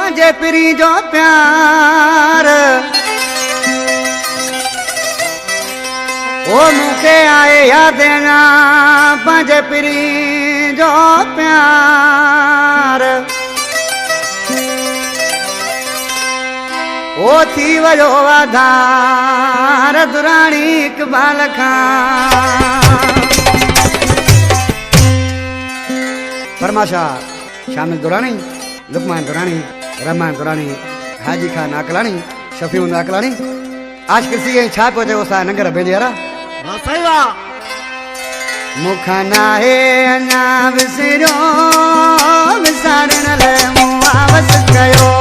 पंजे पिरी जो प्यार ओ मुके आए यादें पंजे पिरी जो प्यार ओ थी वजो आधार दुरानी इकबाल खान फरमाशा शामिल दुरानी लुकमान दुरानी रहमान दुरानी हाजी खान आकलानी शफीउन आकलानी आज किसी ये छा पहुंचे उसा नगर बेदियारा सही वाह मुखना है अन्ना विसरो विसारन ले मुआवस कयो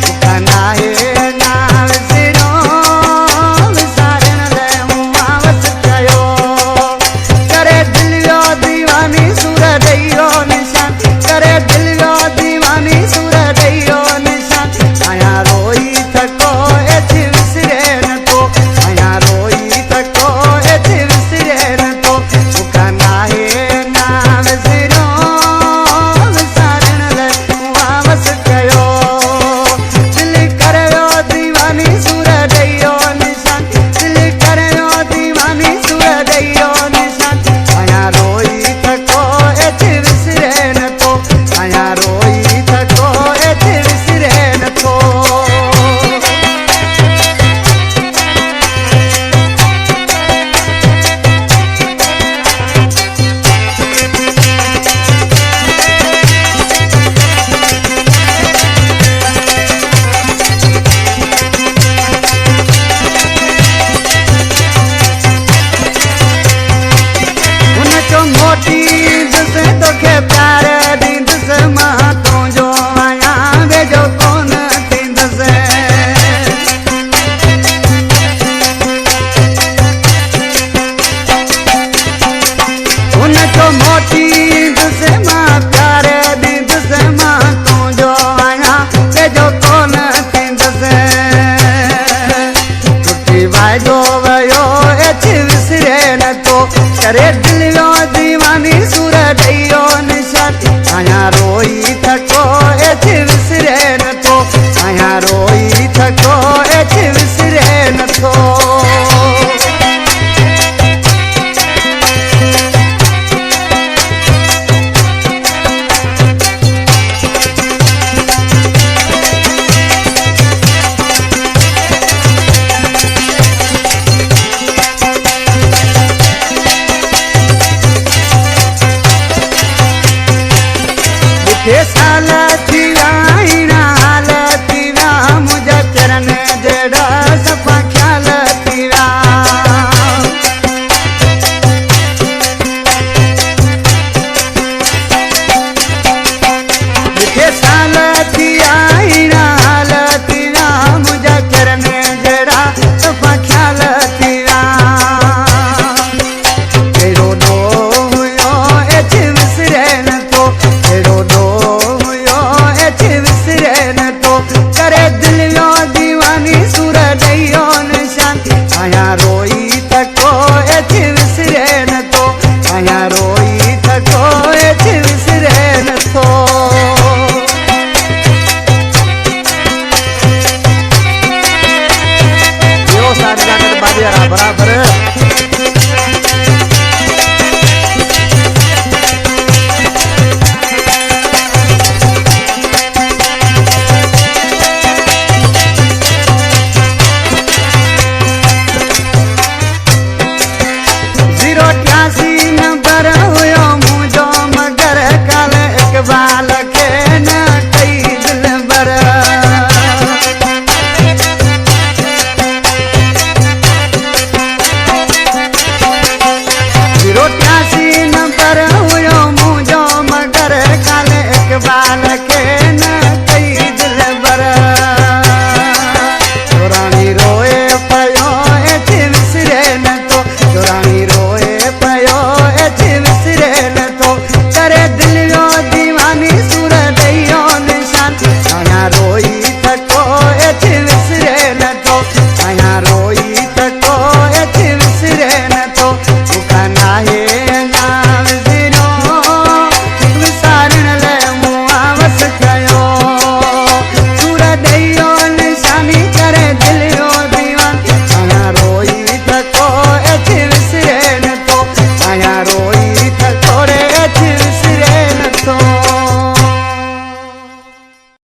मुखना है अन्ना विसरो विसारन ले मुआवस कयो करे दिल यो दीवानी सूर दइयो निशान करे दिल यो दीवानी सूर दइयो निशान आया रोई थको एच विसरे न तो आया रोई थको एच विसरे न तो मुखना है ना विसरो विसारण ले वापस कयो दिल करयो दीवानी सूर दइयो निशान दिल करयो दीवानी सूर दइयो निशान आया रोई थको एच विसरे न तो आया रोई थको एच विसरे न तो उनचो मोटी दुस तोखे प्यार ॾींदुस मां तुंहिंजो आहियां वेझो कोन थींदुस उनचो मोटी दुस मां प्यार ॾींदुस मां तुंहिंजो आहियां वेझो कोन थींदुस टुटी वाइदो वयो एच विसरे न तो करे दिल यो दीवानी सूर दइयो निशान आया रोई थको एच विसरे न तो आया रोई थको एच विसरे न तो के साल थी आईना हाल थी व्या मुझे चरण जड़ा सफा ख्याल थी व्या के साल थी आईना हाल थी व्या मुझे चरण जड़ा सफा ख्याल थी व्या तेरो दो हुयो एच विसरे न तो तेरो दो हुयो एच विसरे न तो करे दिल यो दीवानी सूर दइयो निशान आया रोई थको एच विसरे न तो आया रोई थको एच विसरे न तो यो सारे जाकर बादियारा बराबर नंबर हुयो मुझो मगर कल इकबाल के न कई दिल बर नंबर हुयो मुझो मगर कल इकबाल के न